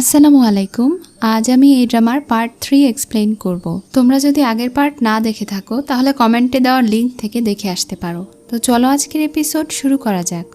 আসসালামু আলাইকুম। আজ আমি এই ড্রামার পার্ট 3 এক্সপ্লেইন করব। তোমরা যদি আগের পার্ট না দেখে থাকো তাহলে কমেন্টে দেওয়া লিংক থেকে দেখে আসতে পারো। তো চলো আজকের এপিসোড শুরু করা যাক।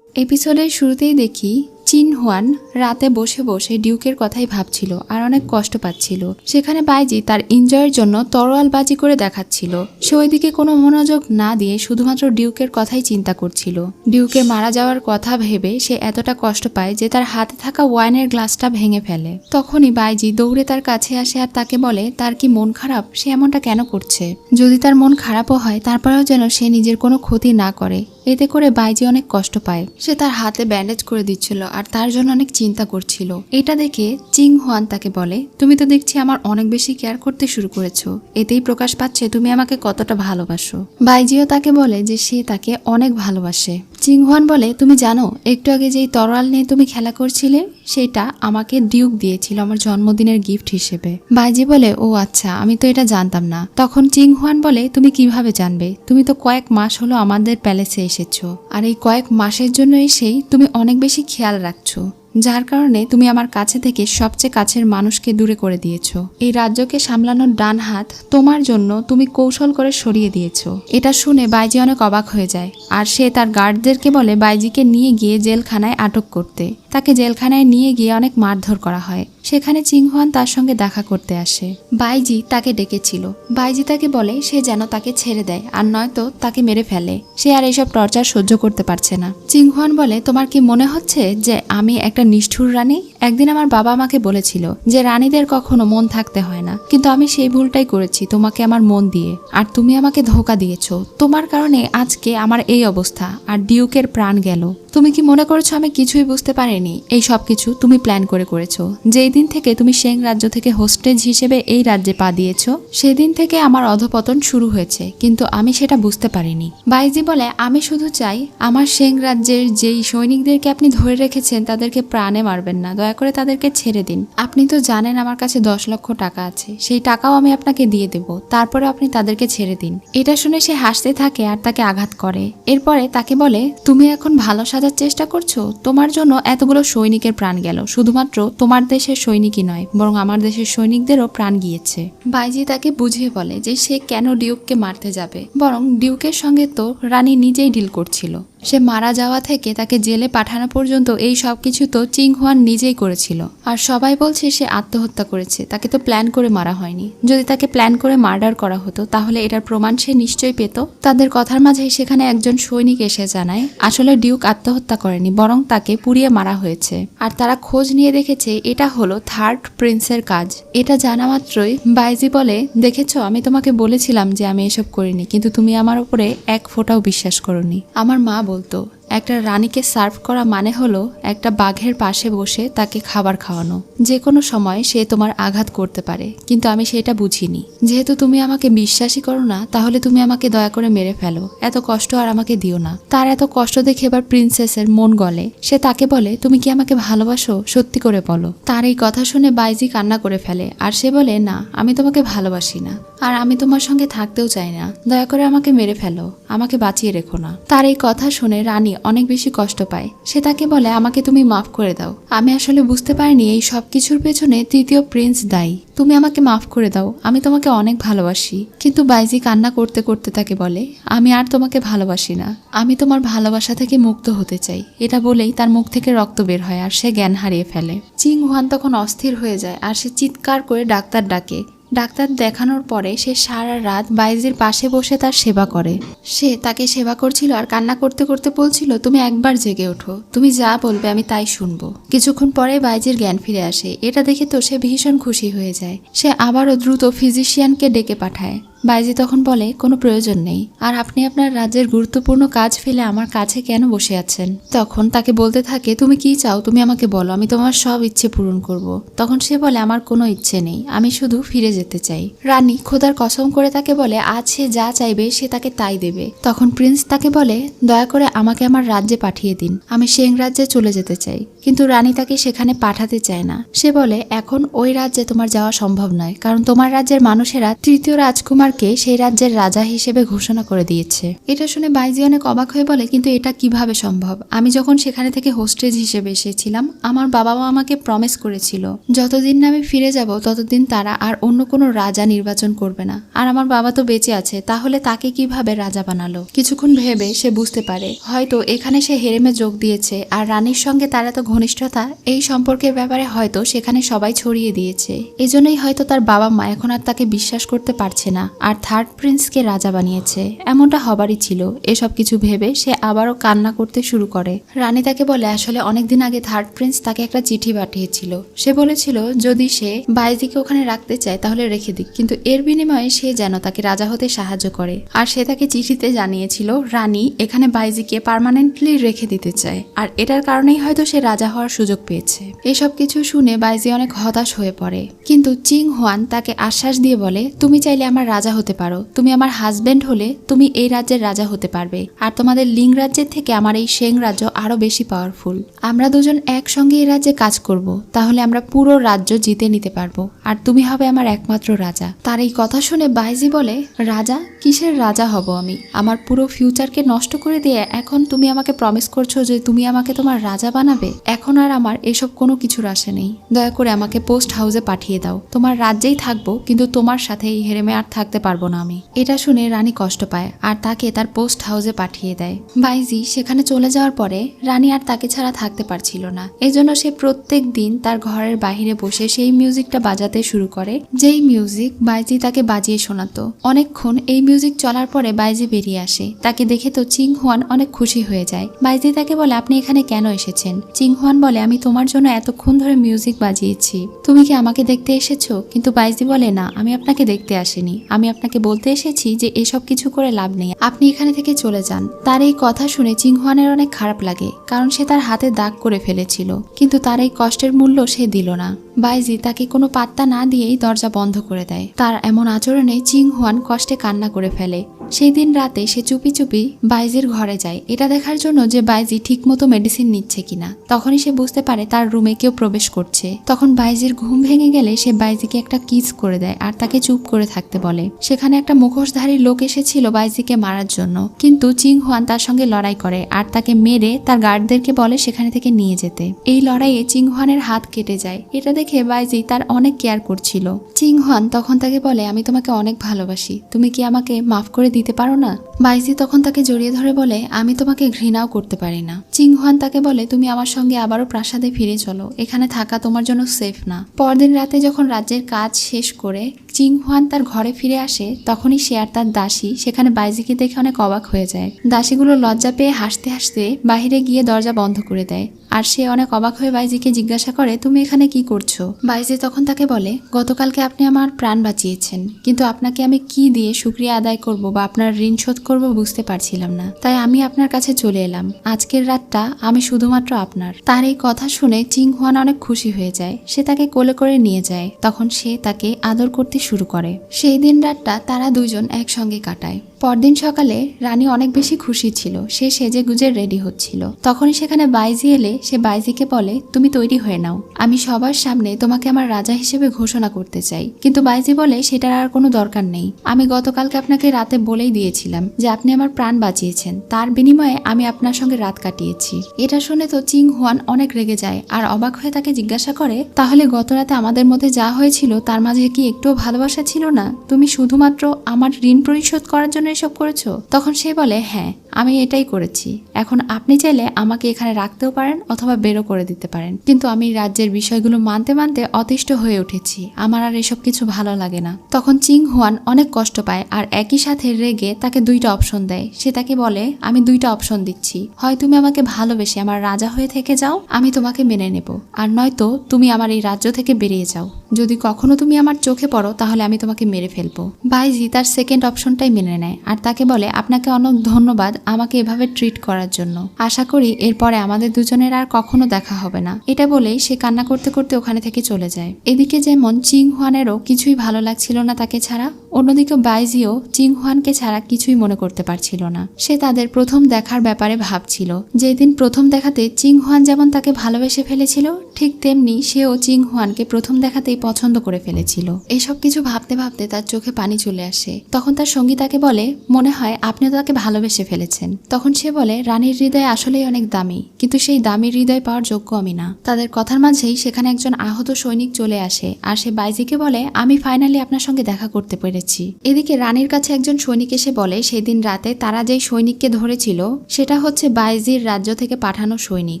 এপিসোডের শুরুতেই দেখি চিন হুয়ান রাতে বসে বসে ডিউকের কথাই ভাবছিল আর অনেক কষ্ট পাচ্ছিল। সেখানে বাইজি তার এনজয়ের জন্য তরোয়ালবাজি করে দেখাচ্ছিল। সে ওইদিকে কোনো মনোযোগ না দিয়ে শুধুমাত্র ডিউকের কথাই চিন্তা করছিল। ডিউকের মারা যাওয়ার কথা ভেবে সে এতটা কষ্ট পায় যে তার হাতে থাকা ওয়াইনের গ্লাসটা ভেঙে ফেলে। তখনই বাইজি দৌড়ে তার কাছে আসে আর তাকে বলে তার কি মন খারাপ, সে এমনটা কেন করছে। যদি তার মন খারাপও হয় তারপরেও যেন সে নিজের কোনো ক্ষতি না করে। এতে করে বাইজি অনেক কষ্ট পায়। সে তার হাতে ব্যান্ডেজ করে দিচ্ছিল আর তার জন্য অনেক চিন্তা করছিল। এটা দেখে চিং হুয়ান তাকে বলে, তুমি তো দেখছি আমার অনেক বেশি কেয়ার করতে শুরু করেছো। এতেই প্রকাশ পাচ্ছে তুমি আমাকে কতটা ভালোবাসো। বাইজিও তাকে বলে যে সে তাকে অনেক ভালোবাসে। চিং হুয়ান বলে, তুমি জানো একটু আগে যেই তরোয়াল নিয়ে তুমি খেলা করছিলে সেটা আমাকে ডিউক দিয়েছিল আমার জন্মদিনের গিফট হিসেবে। বাইজি বলে, ও আচ্ছা, আমি তো এটা জানতাম না। তখন চিং হুয়ান বলে, তুমি কিভাবে জানবে? তুমি তো কয়েক মাস হলো আমাদের প্যালেসে এসেছো, আর এই কয়েক মাসের জন্য এসেই তুমি অনেক বেশি খেয়াল রাখছো, যার কারণে তুমি আমার কাছে থেকে সবচেয়ে কাছের মানুষকে দূরে করে দিয়েছো। এই রাজ্যকে সামলানোর ডান হাত তোমার জন্য তুমি কৌশল করে সরিয়ে দিয়েছো। এটা শুনে বাইজি অনেক অবাক হয়ে যায় আর সে তার গার্ডদেরকে বলে বাইজিকে নিয়ে গিয়ে জেলখানায় আটক করতে। তাকে জেলখানায় নিয়ে গিয়ে অনেক মারধর করা হয়। সেখানে চিং হুয়ান তার সঙ্গে দেখা করতে আসে। বাইজি তাকে ডেকেছিল। বাইজি তাকে বলে সে যেন তাকে ছেড়ে দেয় আর নয়তো তাকে মেরে ফেলে। সে আর এইসব টর্চার সহ্য করতে পারছে না। চিং হুয়ান বলে, তোমার কি মনে হচ্ছে যে আমি একটা নিষ্ঠুর রানী? একদিন আমার বাবা আমাকে বলেছিল যে রানীদের কখনো মন থাকতে হয় না, কিন্তু আমি সেই ভুলটাই করেছি তোমাকে আমার মন দিয়ে, আর তুমি আমাকে ধোঁকা দিয়েছো। তোমার কারণে আজকে আমার এই অবস্থা আর ডিউকের প্রাণ গেল। তুমি কি মনে করছো আমি কিছুই বুঝতে পারিনি? এই সব কিছু তুমি প্ল্যান করে করেছো। যেই দিন থেকে তুমি শেং রাজ্য থেকে হোস্টেজ হিসেবে এই রাজ্যে পা দিয়েছো সেদিন থেকে আমার অধপতন শুরু হয়েছে, কিন্তু আমি সেটা বুঝতে পারিনি। বাইজি বলে, আমি শুধু চাই আমার শেং রাজ্যের যেই সৈনিকদেরকে আপনি ধরে রেখেছেন তাদেরকে প্রাণে মারবেন না, দয়া করে তাদেরকে ছেড়ে দিন। আপনি তো জানেন আমার কাছে 10 লক্ষ টাকা আছে, সেই টাকাও আমি আপনাকে দিয়ে দেব, তারপরে আপনি তাদেরকে ছেড়ে দিন। এটা শুনে সে হাসতে থাকে আর তাকে আঘাত করে। এরপরে তাকে বলে, তুমি এখন ভালো সাজার চেষ্টা করছো? তোমার জন্য এতগুলো সৈনিকের প্রাণ গেল, শুধুমাত্র তোমার দেশের সৈনিকই নয় বরং আমার দেশের সৈনিকদেরও প্রাণ গিয়েছে। বাইজি তাকে বুঝিয়ে বলে যে সে কেন ডিউককে মারতে যাবে, বরং ডিউকের সঙ্গে তো রানী নিজেই ডিল করছিল। সে মারা যাওয়া থেকে তাকে জেলে পাঠানো পর্যন্ত এই সব কিছু তো চিং হুয়ান নিজেই করেছিল। আর সবাই বলছে সে আত্মহত্যা করেছে, তাকে তো প্ল্যান করে মারা হয়নি। যদি তাকে প্ল্যান করে মার্ডার করা হতো তাহলে এটার প্রমাণ সে নিশ্চয়ই পেত। তাদের কথার মাঝে সেখানে একজন সৈনিক এসে জানায় আসলে ডিউক আত্মহত্যা করেনি, বরং তাকে পুড়িয়ে মারা হয়েছে। আর তারা খোঁজ নিয়ে দেখেছে এটা হলো থার্ড প্রিন্সের কাজ। এটা জানা মাত্রই বাইজি বলে, দেখেছো আমি তোমাকে বলেছিলাম যে আমি এসব করিনি, কিন্তু তুমি আমার উপরে এক ফোঁটাও বিশ্বাস করোনি। আমার মা বলতো একটা রানীকে সার্ভ করা মানে হলো একটা বাঘের পাশে বসে তাকে খাবার খাওয়ানো। যে কোনো সময় সে তোমার আঘাত করতে পারে, কিন্তু আমি সেটা বুঝিনি। যেহেতু তুমি আমাকে বিশ্বাসই করো না তাহলে তুমি আমাকে দয়া করে মেরে ফেলো, এত কষ্ট আর আমাকে দিও না। তার এত কষ্ট দেখে এবার প্রিন্সেসের মন গলে। সে তাকে বলে, তুমি কি আমাকে ভালোবাসো? সত্যি করে বলো। তার এই কথা শুনে বাইজি কান্না করে ফেলে আর সে বলে, না, আমি তোমাকে ভালোবাসি না, আর আমি তোমার সঙ্গে থাকতেও চাই না। দয়া করে আমাকে মেরে ফেলো, আমাকে বাঁচিয়ে রেখো না। তার এই কথা শুনে রানী অনেক বেশি কষ্ট পায়। সে তাকে বলে, আমাকে তুমি মাফ করে দাও, আমি আসলে বুঝতে পারিনি এই সব কিছুর পেছনে তৃতীয় প্রিন্স দায়ী। তুমি আমাকে মাফ করে দাও, আমি তোমাকে অনেক ভালোবাসি। কিন্তু বাইজি কান্না করতে করতে তাকে বলে, আমি আর তোমাকে ভালোবাসি না, আমি তোমার ভালোবাসা থেকে মুক্ত হতে চাই। এটা বলেই তার মুখ থেকে রক্ত বের হয় আর সে জ্ঞান হারিয়ে ফেলে। চিং হুয়ান তখন অস্থির হয়ে যায় আর সে চিৎকার করে ডাক্তার ডাকে। ডাক্তার দেখানোর পরে সে সারা রাত বাইজির পাশে বসে তার সেবা করে। সে তাকে সেবা করছিল আর কান্না করতে করতে বলছিল, তুমি একবার জেগে ওঠো, তুমি যা বলবে আমি তাই শুনবো। কিছুক্ষণ পরে বাইজির জ্ঞান ফিরে আসে। এটা দেখে তো সে ভীষণ খুশি হয়ে যায়। সে আবারও দ্রুত ফিজিশিয়ানকে ডেকে পাঠায়। বাইজি তখন বলে, কোনো প্রয়োজন নেই, আর আপনি আপনার রাজ্যের গুরুত্বপূর্ণ কাজ ফেলে আমার কাছে কেন বসে আছেন? তখন তাকে বলতে থাকে, তুমি কি চাও তুমি আমাকে বলো, আমি তোমার সব ইচ্ছে পূরণ করব। তখন সে বলে, আমার কোনো ইচ্ছে নেই, আমি শুধু ফিরে যেতে চাই। রানী খোদার কসম করে তাকে বলে, আজ সে যা চাইবে সে তাকে তাই দেবে। তখন প্রিন্স তাকে বলে, দয়া করে আমাকে আমার রাজ্যে পাঠিয়ে দিন, আমি শেং রাজ্যে চলে যেতে চাই। কিন্তু রানী তাকে সেখানে পাঠাতে চায় না। সে বলে এখন ওই রাজ্যে তোমার যাওয়া সম্ভব নয়, কারণ তোমার রাজ্যের মানুষেরা তৃতীয় রাজকুমারকে সেই রাজ্যের রাজা হিসেবে ঘোষণা করে দিয়েছে। এটা শুনে বাইজি অনেক অবাক হয়ে বলে, কিন্তু এটা কিভাবে সম্ভব? আমি যখন সেখানে থেকে হোস্টেজ হিসেবে এসেছিলাম, আমার বাবা মা আমাকে প্রমিস করেছিল যতদিন না আমি ফিরে যাব ততদিন তারা আর অন্য কোনো রাজা নির্বাচন করবে না। আর আমার বাবা তো বেঁচে আছে, তাহলে তাকে কিভাবে রাজা বানালো? কিছুক্ষণ ভেবে সে বুঝতে পারে হয়তো এখানে সে হেরেমে যোগ দিয়েছে, আর রানীর সঙ্গে তার এত ঘনিষ্ঠতা, এই সম্পর্কের ব্যাপারে হয়তো সেখানে সবাই ছড়িয়ে দিয়েছে। এজন্যই হয়তো তার বাবা মা এখন আর তাকে বিশ্বাস করতে পারছে না, আর থার্ড প্রিন্সকে রাজা বানিয়েছে। এমনটা হবারই ছিল। এসব কিছু ভেবে সে আবারও কান্না করতে শুরু করে। রানী তাকে বলে আসলে অনেকদিন আগে থার্ড প্রিন্স তাকে একটা চিঠি পাঠিয়েছিল। সে বলেছিল যদি সে বাইজিকে ওখানে রাখতে চায় তাহলে রেখে দিক, কিন্তু এর বিনিময়ে সে যেন তাকে রাজা হতে সাহায্য করে। আর সে তাকে চিঠিতে জানিয়েছিল রানী এখানে বাইজিকে পার্মানেন্টলি রেখে দিতে চায়, আর এটার কারণেই হয়তো সে রাজা হওয়ার সুযোগ পেয়েছে। এসব কিছু শুনে বাইজি অনেক হতাশ হয়ে পড়ে, কিন্তু চিং হুয়ান তাকে আশ্বাস দিয়ে বলে তুমি চাইলে আমার রাজা হতে পারো, তুমি আমার হাজবেন্ড হলে তুমি এই রাজ্যের রাজা হতে পারবে, আর তোমাদের লিং রাজ্যের থেকে আমার এই শেং রাজ্য আরো বেশি পাওয়ারফুল। আমরা দুজন একসঙ্গে এই রাজ্যে কাজ করব, তাহলে আমরা পুরো রাজ্য জিতে নিতে পারবো, আর তুমি হবে আমার একমাত্র রাজা। তার এই কথা শুনে বাইজি বলে রাজা? কিসের রাজা হব আমি? আমার পুরো ফিউচারকে নষ্ট করে দিয়ে এখন তুমি আমাকে প্রমিস করছো যে তুমি আমাকে তোমার রাজা বানাবে? এখন আর আমার এসব কোনো কিছুর আশা নেই। দয়া করে আমাকে পোস্ট হাউসে পাঠিয়ে দাও। তোমার রাজ্যেই থাকবো, কিন্তু তোমার সাথে এই হেরেমে আর থাকতে পারবো না আমি। এটা শুনে রানী কষ্ট পায় আর তাকে তার পোস্ট হাউসে পাঠিয়ে দেয়। বাইজি সেখানে চলে যাওয়ার পরে রানী আর তাকে ছাড়া থাকতে পারছিল না। এজন্য সে প্রত্যেক দিন তার ঘরের বাইরে বসে সেই মিউজিকটা বাজাতে শুরু করে, যেই মিউজিক বাইজি তাকে বাজিয়ে শোনাতো। অনেকক্ষণ এই মিউজিক চলার পরে বাইজি বেরিয়ে আসে। তাকে দেখে তো চিং হুয়ান অনেক খুশি হয়ে যায়। বাইজি তাকে বলে আপনি এখানে কেন এসেছেন? চিং হুয়ান বলে আমি তোমার জন্য এতক্ষণ ধরে মিউজিক বাজিয়েছি, তুমি কি আমাকে দেখতে এসেছো? কিন্তু বাইজি বলে না, আমি আপনাকে দেখতে আসিনি, আমি আপনাকে বলতে এসেছি যে এসব কিছু করে লাভ নেই, আপনি এখানে থেকে চলে যান। তার এই কথা শুনে চিং হুয়ানের অনেক খারাপ লাগে, কারণ সে তার হাতে দাগ করে ফেলেছিল, কিন্তু তার এই কষ্টের মূল্য সে দিল না। বাইজি তাকে কোনো পাত্তা না দিয়েই দরজা বন্ধ করে দেয়। তার এমন আচরণে চিং হুয়ান কষ্টে কান্না করে ফেলে। সেই দিন রাতে সে চুপি চুপি বাইজির ঘরে যায়, এটা দেখার জন্য যে বাইজি ঠিকমতো মেডিসিন নিচ্ছে কিনা। তখনই সে বুঝতে পারে তার রুমে কেউ প্রবেশ করছে। তখন বাইজির ঘুম ভেঙে গেলে সে বাইজিকে একটা কিস করে দেয় আর তাকে চুপ করে থাকতে বলে। সেখানে একটা মুখোশধারী লোক এসেছিল বাইজিকে মারার জন্য, কিন্তু চিং হুয়ান তার সঙ্গে লড়াই করে আর তাকে মেরে তার গার্ডদেরকে বলে সেখানে থেকে নিয়ে যেতে। এই লড়াইয়ে চিং হুয়ানের হাত কেটে যায়। এটা দেখে বাইজি তার অনেক কেয়ার করছিল। চিং হুয়ান তখন তাকে বলে আমি তোমাকে অনেক ভালোবাসি, তুমি কি আমাকে মাফ করে দিতে পারো না? বাইজি তখন তাকে জড়িয়ে ধরে বলে আমি তোমাকে ঘৃণাও করতে পারি না। চিং হুয়ান তাকে বলে তুমি আমার সঙ্গে আবারও প্রাসাদে ফিরে চলো, এখানে থাকা তোমার জন্য সেফ না। পরদিন রাতে যখন রাজ্যের কাজ শেষ করে চিং হুয়ান তার ঘরে ফিরে আসে, তখনই সে আর তার দাসী সেখানে বাইজিকে দেখে অনেক অবাক হয়ে যায়। দাসীগুলো লজ্জা পেয়ে হাসতে হাসতে বাহিরে গিয়ে দরজা বন্ধ করে দেয়, আর সে অনেক অবাক হয়ে বাইজিকে জিজ্ঞাসা করে তুমি এখানে কি করছো? বাইজি তখন তাকে বলে গতকালকে আপনি আমার প্রাণ বাঁচিয়েছেন, কিন্তু আপনাকে আমি কি দিয়ে শুকরিয়া আদায় করব বা আপনার ঋণ শোধ করব বুঝতে পারছিলাম না, তাই আমি আপনার কাছে চলে এলাম। আজকের রাতটা আমি শুধুমাত্র আপনার। তার এই কথা শুনে চিং হুয়ান অনেক খুশি হয়ে যায়। সে তাকে কোলে করে নিয়ে যায়। তখন সে তাকে আদর করতে শুরু করে। সেই দিন রাতটা তারা দুজন একসঙ্গে কাটায়। পরদিন সকালে রানী অনেক বেশি খুশি ছিল। সে সেজে গুজে রেডি হচ্ছিল। তখনই সেখানে বাইজি এলে সে বাইজিকে বলে তুমি তৈরি হয়ে নাও, আমি সবার সামনে তোমাকে আমার রাজা হিসেবে ঘোষণা করতে চাই। কিন্তু বাইজি বলে সেটার আর কোনো দরকার নেই, আমি গতকালকে আপনাকে রাতে বলেই দিয়েছিলাম যে আপনি আমার প্রাণ বাঁচিয়েছেন, তার বিনিময়ে আমি আপনার সঙ্গে রাত কাটিয়েছি। এটা শুনে তো চিং হুয়ান অনেক রেগে যায় আর অবাক হয়ে তাকে জিজ্ঞাসা করে তাহলে গত রাতে আমাদের মধ্যে যা হয়েছিল তার মাঝে কি একটুও ভালোবাসা ছিল না? তুমি শুধুমাত্র আমার ঋণ পরিশোধ করার জন্য এসব করেছো? তখন সে বলে হ্যাঁ, আমি এটাই করেছি। এখন আপনি চাইলে আমাকে এখানে রাখতেও পারেন অথবা বেরো করে দিতে পারেন, কিন্তু আমি রাজ্যের বিষয়গুলো মানতে মানতে অতিষ্ঠ হয়ে উঠেছি, আমার আর এসব কিছু ভালো লাগে না। তখন চিং হুয়ান অনেক কষ্ট পায় আর একই সাথে রেগে তাকে দুইটা অপশন দেয়। সে তাকে বলে আমি দুইটা অপশন দিচ্ছি, হয় তুমি আমাকে ভালোবেসে আমার রাজা হয়ে থেকে যাও, আমি তোমাকে মেনে নেব, আর নয়তো তুমি আমার এই রাজ্য থেকে বেরিয়ে যাও। যদি কখনো তুমি আমার চোখে পড়ো তাহলে আমি তোমাকে মেরে ফেলবো। বাইজি তার সেকেন্ড অপশনটাই মেনে নেয় আর তাকে বলে, আপনাকে অনেক ধন্যবাদ আমাকে এভাবে ট্রিট করার জন্য। আশা করি এরপরে আমাদের দুজনের আর কখনো দেখা হবে না। এটা বলেই সে কান্না করতে করতে ওখানে থেকে চলে যায়। এদিকে যেমন চিং হুয়ানেরও কিছুই ভালো লাগছিল না তাকে ছাড়া, অন্যদিকে বাইজিও চিং হুয়ানকে ছাড়া কিছুই মনে করতে পারছিল না। সে তাদের প্রথম দেখার ব্যাপারে ভাবছিল। যেদিন প্রথম দেখাতে চিং হুয়ান যেমন তাকে ভালোবেসে ফেলেছিল, ঠিক তেমনি সেও চিং হুয়ানকে প্রথম দেখাতেই পছন্দ করে ফেলেছিল। এসব কিছু ভাবতে ভাবতে তার চোখে পানি চলে আসে। তখন তার সঙ্গী তাকে বলে, মনে হয় আপনিও তাকে ভালোবেসে ফেলেছেন। তখন সে বলে, রানীর হৃদয় আসলেই অনেক দামি, কিন্তু সেই দামি হৃদয় পাওয়ার যোগ্য আমি না। তাদের কথার মাঝেই সেখানে একজন আহত সৈনিক চলে আসে আর সে বাইজিকে বলে, আমি ফাইনালি আপনার সঙ্গে দেখা করতে পেরেছি। এদিকে রানীর কাছে একজন সৈনিক এসে বলে, সেদিন রাতে তারা যেই সৈনিককে ধরেছিল সেটা হচ্ছে বাইজির রাজ্য থেকে পাঠানো সৈনিক,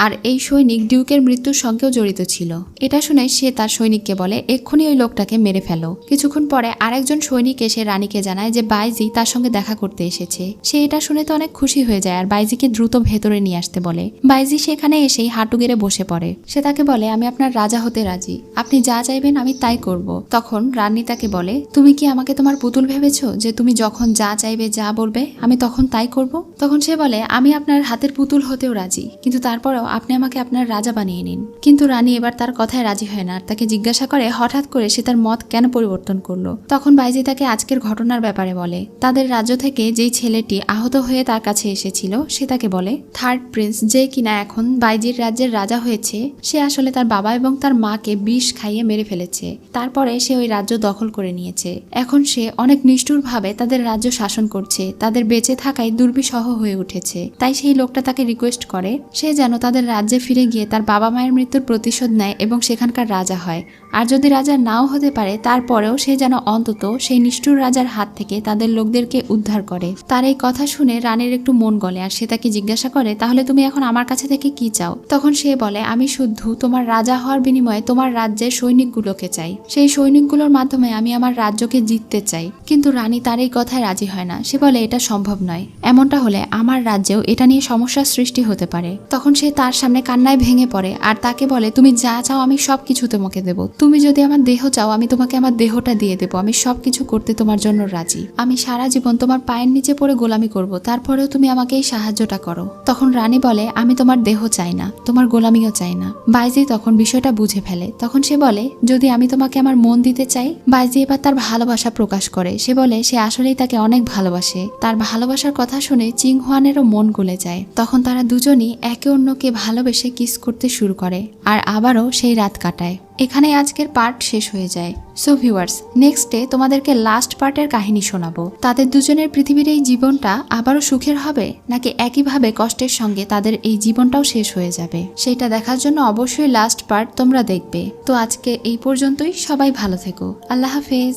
আর এই সৈনিক ডিউকের মৃত্যুর সঙ্গেও জড়িত ছিল। এটা শুনে সে তার সৈনিককে বলে, এক্ষুনি ওই লোকটাকে মেরে ফেলো। কিছুক্ষণ পরে আরেকজন সৈনিক এসে রানীকে জানায় যে বাইজি তার সঙ্গে দেখা করতে এসেছে। সে এটা শুনে তো অনেক খুশি হয়ে যায় আর বাইজিকে দ্রুত ভেতরে নিয়ে আসতে বলে। বাইজি সেখানে এসেই হাঁটু গেড়ে বসে পড়ে। সে তাকে বলে, আমি আপনার রাজা হতে রাজি, আপনি যা চাইবেন আমি তাই করব। তখন রানী তাকে বলে, তুমি কি আমাকে তোমার পুতুল ভেবেছো যে তুমি যখন যা চাইবে যা বলবে আমি তখন তাই করব? তখন সে বলে, আমি আপনার হাতের পুতুল হতেও রাজি, কিন্তু তারপরেও আপনি আমাকে আপনার রাজা বানিয়ে নিন। কিন্তু রানী এবার তার কথায় রাজি হয় না আর তাকে জিজ্ঞাসা করে হঠাৎ করে সে তার মত কেন পরিবর্তন করলো। তখন বাইজি তাকে আজকের ঘটনার ব্যাপারে বলে। তাদের রাজ্য থেকে যেই ছেলেটি আহত হয়ে তার কাছে এসেছিল সে তাকে বলে, থার্ড প্রিন্স যে কিনা এখন বাইজির রাজ্যের রাজা হয়েছে, সে আসলে তার বাবা এবং তার মাকে বিষ খাইয়ে মেরে ফেলেছে। তারপরে সে ওই রাজ্য দখল করে নিয়েছে। এখন সে অনেক নিষ্ঠুরভাবে তাদের রাজ্য শাসন করছে, তাদের বেঁচে থাকায় দুর্বিষহ হয়ে উঠেছে। তাই সেই লোকটা তাকে রিকোয়েস্ট করে সে যেন তাদের রাজ্যে ফিরে গিয়ে তার বাবা মায়ের মৃত্যুর প্রতিশোধ নেয় এবং সেখানকার রাজা হয়। আর যদি রাজা নাও হতে পারে তারপরেও সে যেন অন্তত সেই নিষ্ঠুর রাজার হাত থেকে তাদের লোকদেরকে উদ্ধার করে। তার এই কথা শুনে রানীর একটু মন গলে আর সে তাকে জিজ্ঞাসা করে, তাহলে তুমি এখন আমার কাছে থেকে কি চাও? তখন সে বলে, আমি শুধু তোমার রাজা হওয়ার বিনিময়ে তোমার রাজ্যের সৈনিকগুলোকে চাই। সেই সৈনিকগুলোর মাধ্যমে আমি আমার রাজ্যকে জিততে চাই। কিন্তু রানী তার এই কথায় রাজি হয় না। সে বলে, এটা সম্ভব নয়। এমনটা হলে আমার রাজ্যেও এটা নিয়ে সমস্যার সৃষ্টি হতে পারে। তখন সে তার সামনে কান্নায় ভেঙে পড়ে আর তাকে বলে, তুমি যা চাও আমি সবকিছু তোমাকে দেব। তুমি যদি আমার দেহ চাও আমি তোমাকে আমার দেহটা দিয়ে দেবো। আমি সবকিছু করতে তোমার জন্য রাজি। আমি সারা জীবন তোমার পায়ের নিচে পড়ে গোলামি করব, তারপরেও তুমি আমাকে এই সাহায্যটা করো। তখন রানী বলে, আমি তোমার দেহ চাই না, তোমার গোলামিও চাই না। বাইজি তখন বিষয়টা বুঝে ফেলে। তখন সে বলে, যদি আমি তোমাকে আমার মন দিতে চাই? বাইজি এবার তার ভালোবাসা প্রকাশ করে। সে বলে সে আসলেই তাকে অনেক ভালোবাসে। তার ভালোবাসার কথা শুনে চিং হুয়ানেরও মন গলে যায়। তখন তারা দুজনই একে অন্যকে ভালোবেসে কিস করতে শুরু করে আর আবারও সেই রাত কাটায়। এখানে আজকের পার্ট শেষ হয়ে যায়। সো ভিউয়ার্স, নেক্সট ডে তোমাদেরকে লাস্ট পার্টের কাহিনী শোনাবো। তাদের দুজনের পৃথিবীর এই জীবনটা আবারও সুখের হবে নাকি একইভাবে কষ্টের সঙ্গে তাদের এই জীবনটাও শেষ হয়ে যাবে, সেটা দেখার জন্য অবশ্যই লাস্ট পার্ট তোমরা দেখবে। তো আজকে এই পর্যন্তই। সবাই ভালো থেকো। আল্লাহ হাফেজ।